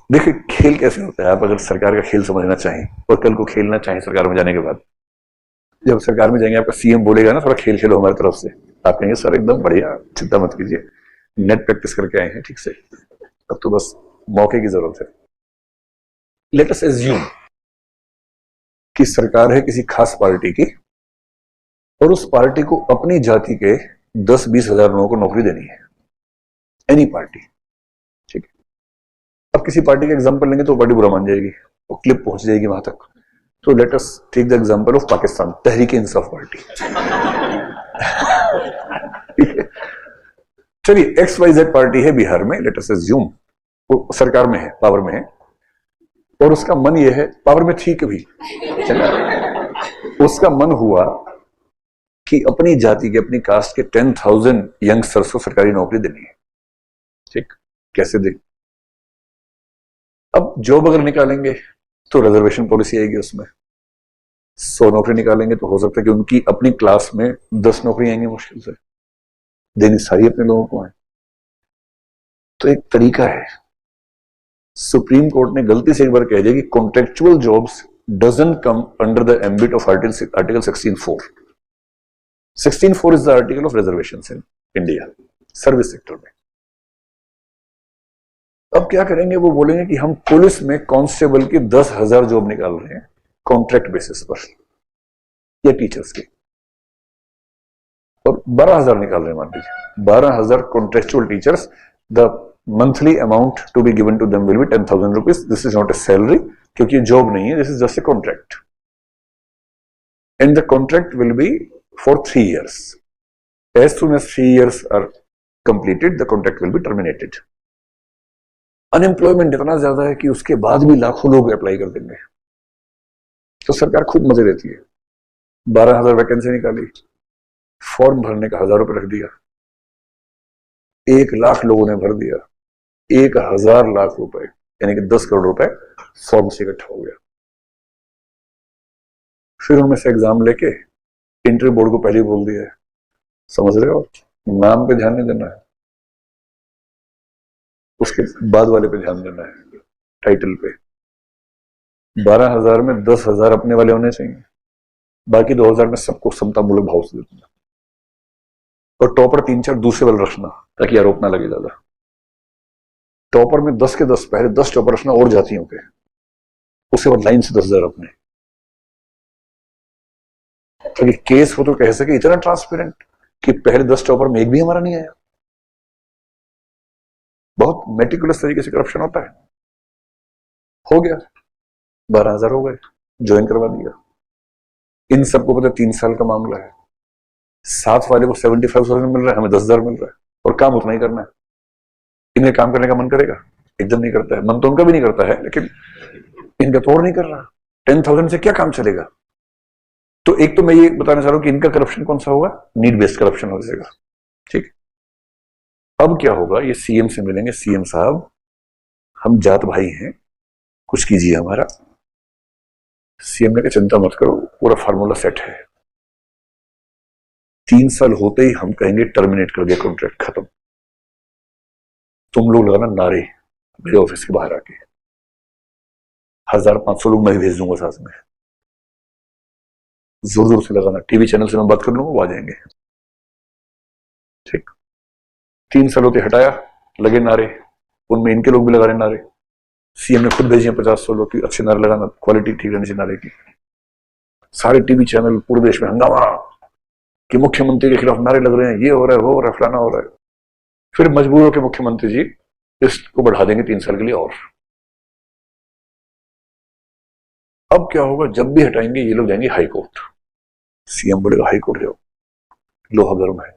देखिए खेल कैसे होता है, आप अगर सरकार का खेल समझना चाहें और कल को खेलना चाहें सरकार में जाने के बाद, जब सरकार में जाएंगे आपका सीएम बोलेगा ना थोड़ा खेल खेलो हमारी तरफ से, आप कहेंगे सर एकदम बढ़िया, चिंता मत कीजिए, नेट प्रैक्टिस करके आए हैं ठीक से, अब तो बस मौके की जरूरत है। लेट अस एज्यूम कि सरकार है किसी खास पार्टी की और उस पार्टी को अपनी जाति के 10-20 हजार लोगों को नौकरी देनी है, एनी पार्टी, ठीक है। अब किसी पार्टी का एग्जांपल लेंगे तो पार्टी बुरा मान जाएगी, वो क्लिप पहुंच जाएगी वहां तक। तो let us take the example of Pakistan, Tehreek Insaf party. चलिए XYZ पार्टी है बिहार में, लेट अस एज्यूम वो सरकार में है, पावर में है, और उसका मन ये है, पावर में थी कभी, उसका मन हुआ कि अपनी जाति के, अपनी कास्ट के 10,000 यंगस्टर्स को सरकारी नौकरी देनी है, ठीक। कैसे दे? अब जॉब अगर निकालेंगे तो रिजर्वेशन पॉलिसी आएगी, उसमें 100 नौकरी निकालेंगे तो हो सकता है कि उनकी अपनी क्लास में 10 नौकरी आएंगी मुश्किल से, देनी सारी अपने लोगों को है। तो एक तरीका है, सुप्रीम कोर्ट ने गलती से एक बार कह दिया कि contractual jobs doesn't come under the ambit of article 16(4). 16(4 is the article of reservation in India service sector में। अब क्या करेंगे, वो बोलेंगे कि हम पुलिस में कांस्टेबल की 10,000 जॉब निकाल रहे हैं कॉन्ट्रैक्ट बेसिस पर, या टीचर्स की, और 12,000 निकाल रहे हैं, मान लीजिए 12,000 contractual teachers, the monthly amount to be given to them will be 10,000 rupees. This is not a salary, क्योंकि जॉब नहीं है, this is just a contract, and the contract will be for 3 years. As soon as 3 years are completed, the contract will be terminated. Unemployment इतना ज्यादा है कि उसके बाद भी लाखों लोग अप्लाई कर देंगे, तो सरकार खूब मजे लेती है। 12,000 वैकेंसी निकाली, फॉर्म भरने का 1,000 रुपए रख दिया, 1 लाख लोगों ने भर दिया, 1,000 लाख रुपए यानी कि 10 करोड़ रुपए फॉर्म से इकट्ठा हो गया। फिर उनमें से एग्जाम लेके इंटरव्यू बोर्ड को पहले ही बोल दिया है, समझ रहे हो, नाम पे ध्यान नहीं देना है, उसके बाद वाले पे ध्यान देना है, टाइटल पे। 12,000 में 10,000 अपने वाले होने चाहिए, बाकी 2,000 में सबको समतामूलक भाव से देना, और टॉपर 3-4 दूसरे वाले रखना ताकि आरोप ना लगे ज्यादा। टॉपर में 10 के 10, पहले 10 टॉपर रखना और जातियों के, उसके बाद लाइन से 10,000 अपने, ताकि केस हो तो कह सके इतना ट्रांसपेरेंट कि पहले 10 टॉपर में एक भी हमारा नहीं आया। बहुत मेटिकुलस तरीके से करप्शन होता है। हो गया, 12,000 हो गए, ज्वाइन करवा दिया। इन सबको पता 3 साल का मामला है, 7 वाले को 75,000 मिल रहा है, हमें 10,000 मिल रहा है, और काम उतना ही करना है। इन्हें काम करने का मन करेगा? एकदम नहीं करता है, मन तो उनका भी नहीं करता है, लेकिन इनका तो और नहीं कर रहा। 10,000 से क्या काम चलेगा? तो एक तो मैं ये बताना चाह रहा हूं कि इनका करप्शन कौन सा होगा, नीड बेस्ड करप्शन हो जाएगा, ठीक। अब क्या होगा, ये सीएम से मिलेंगे, सीएम साहब हम जात भाई हैं, कुछ कीजिए हमारा। सीएम ने कहा चिंता मत करो, पूरा फार्मूला सेट है, 3 साल होते ही हम कहेंगे टर्मिनेट कर दिया कॉन्ट्रैक्ट, खत्म। तुम लोग लगाना नारे मेरे ऑफिस के बाहर आके, 1,500 लोग मैं भेज दूंगा साथ में, जोर जोर से लगाना, टीवी चैनल से मैं बात कर लूंगा, वो आ जाएंगे, ठीक। 3 साल होते हटाया, लगे नारे, उनमें इनके लोग भी लगा रहे नारे। सीएम ने खुद भेजे 50-100 लोग की अच्छे नारे लगाना, क्वालिटी ठीक रहनी चाहिए नारे की। सारे टीवी चैनल पूरे देश में हंगामा कि मुख्यमंत्री के खिलाफ नारे लग रहे हैं, ये हो रहा है, वो हो रहा है, फलाना हो रहा है। फिर मजबूर होकर मुख्यमंत्री जी इसको बढ़ा देंगे 3 साल के लिए और। अब क्या होगा, जब भी हटाएंगे ये लोग जाएंगे हाई कोर्ट, सीएम बोलेगा हाई कोर्ट जाओ, लोहा गर्म है,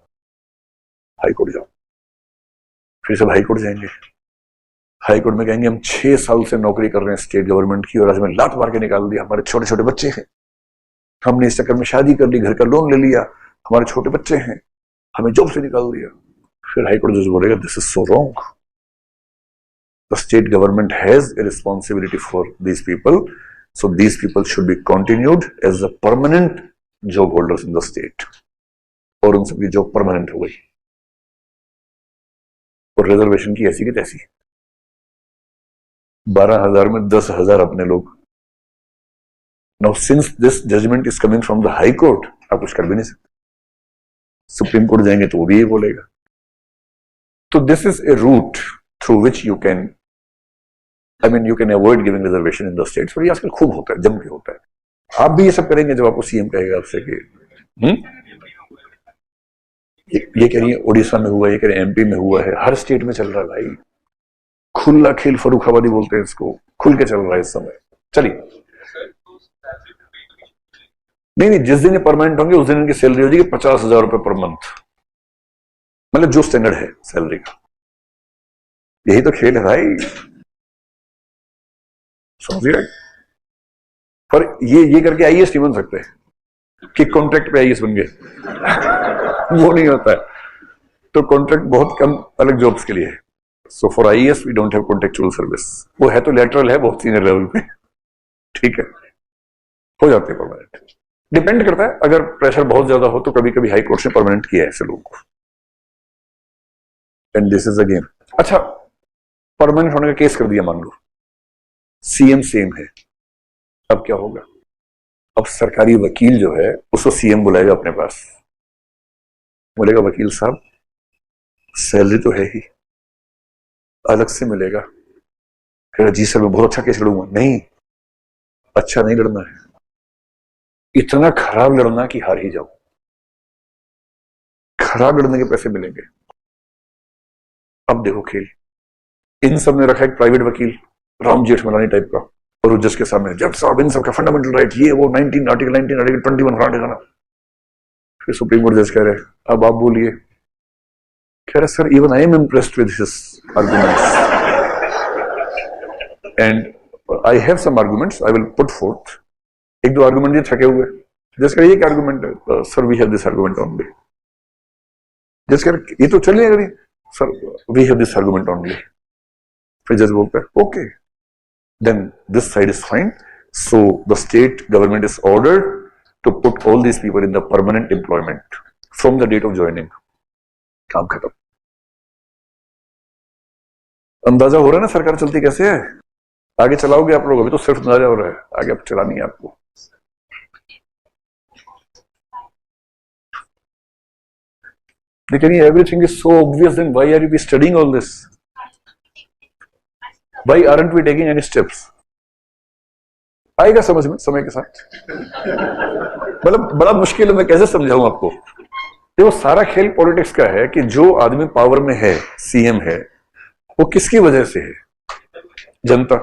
हाई कोर्ट जाओ। फिर सब हाई कोर्ट जाएंगे, हाई कोर्ट में कहेंगे हम 6 साल से नौकरी कर रहे हैं स्टेट गवर्नमेंट की, और आज हमें लात मार के निकाल दिया, हमारे छोटे छोटे बच्चे हैं, हमने इस चक्कर में शादी कर ली, घर का लोन ले लिया, हमारे छोटे बच्चे हैं, हमें जॉब से निकाल दिया। फिर हाई कोर्ट जज बोलेगा this is so wrong, the state government has a responsibility for these people, so these people should be continued as the permanent job holders in the state. और उन सबकी जॉब परमानेंट हो गई, और reservation की ऐसी की तैसी। 12,000 में 10,000 अपने लोग। Now since this judgement is coming from the high court, आप कुछ कर भी नहीं सकते। सुप्रीम कोर्ट जाएंगे तो वो भी ये बोलेगा। तो this is a route through which you can, I mean you can avoid giving reservation in the states. और ये आजकल खूब होता है, जम के होता है। आप भी ये सब करेंगे जब आपको सीएम कहेगा आपसे कि ये कह रही है उड़ीसा में हुआ, ये कह रही है एमपी में हुआ है, हर स्टेट में चल रहा है भाई। खुला खेल फर्रुखाबादी बोलते हैं इसको, खुल के चल रहा है इस समय। चलिए, नहीं, जिस दिन ये परमानेंट होंगे उस दिन इनकी सैलरी हो जाएगी 50,000 रुपए पर मंथ, मतलब जो स्टैंडर्ड है सैलरी का। यही तो खेल है भाई, समझिए। पर ये करके आईएएस नहीं बन सकते कि कॉन्ट्रैक्ट पे आईएएस बन गए वो नहीं होता है। तो कॉन्ट्रैक्ट बहुत कम अलग जॉब्स के लिए है। So for IAS we don't have contractual service. वो है तो लेटरल है, बहुत सीनियर लेवल पे, ठीक है, हो जाते हैं परमानेंट। डिपेंड करता है, अगर प्रेशर बहुत ज्यादा हो तो कभी कभी हाई कोर्ट ने परमानेंट किया है ऐसे लोगों को। And this is a game. अच्छा, परमानेंट होने का केस कर दिया मान लो, सीएम सेम है, अब क्या होगा? अब सरकारी वकील जो है उसको सीएम बुलाएगा अपने पास, बोलेगा वकील साहब सैलरी तो है ही, अलग से मिलेगा। कह जी सर मैं बहुत अच्छा केस लड़ूंगा। नहीं, अच्छा नहीं लड़ना है, इतना खराब लड़ना कि हार ही जाओ। खराब लड़ने के पैसे मिलेंगे। अब देखो खेल, इन सब ने रखा एक प्राइवेट वकील, राम जेठमलानी टाइप का, और वो जज के सामने जज साहब इन सबका फंडामेंटल राइट ये वो 19 आर्टिकल 21 खड़ा देगा ना। फिर सुप्रीम कोर्ट जज कह रहे अब आप बोलिए। कह रहे sir even I am impressed with his arguments and I have some arguments I will put forth. एक दो आर्गुमेंट ये थके हुए, जज कह ये क्या आर्गुमेंट है? Sir we have this argument only. जज कह ये तो चल नहीं, sir we have this argument only. फिर जज बोलता है okay then this side is fine, so the state government is ordered to put all these people in the permanent employment from the date of joining. काम खत्म। अंदाजा हो रहा है ना सरकार चलती कैसे है? आगे चलाओगे आप लोग, अभी तो सिर्फ अंदाजा हो रहा है, आगे अब चलानी है आपको। लेकिन everything is so obvious, then why are you studying all this? Why aren't we taking any steps? आएगा समझ में समय के साथ। मतलब बड़ा मुश्किल है, मैं कैसे समझाऊं आपको। देखो सारा खेल पॉलिटिक्स का है कि जो आदमी पावर में है, सीएम है, वो किसकी वजह से है? जनता।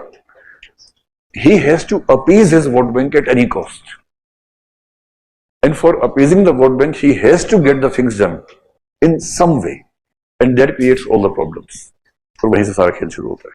He has to appease his vote bank at any cost. And for appeasing the vote bank, he has to get the things done in some way. And that creates all the problems. और वहीं से सारा खेल शुरू होता है।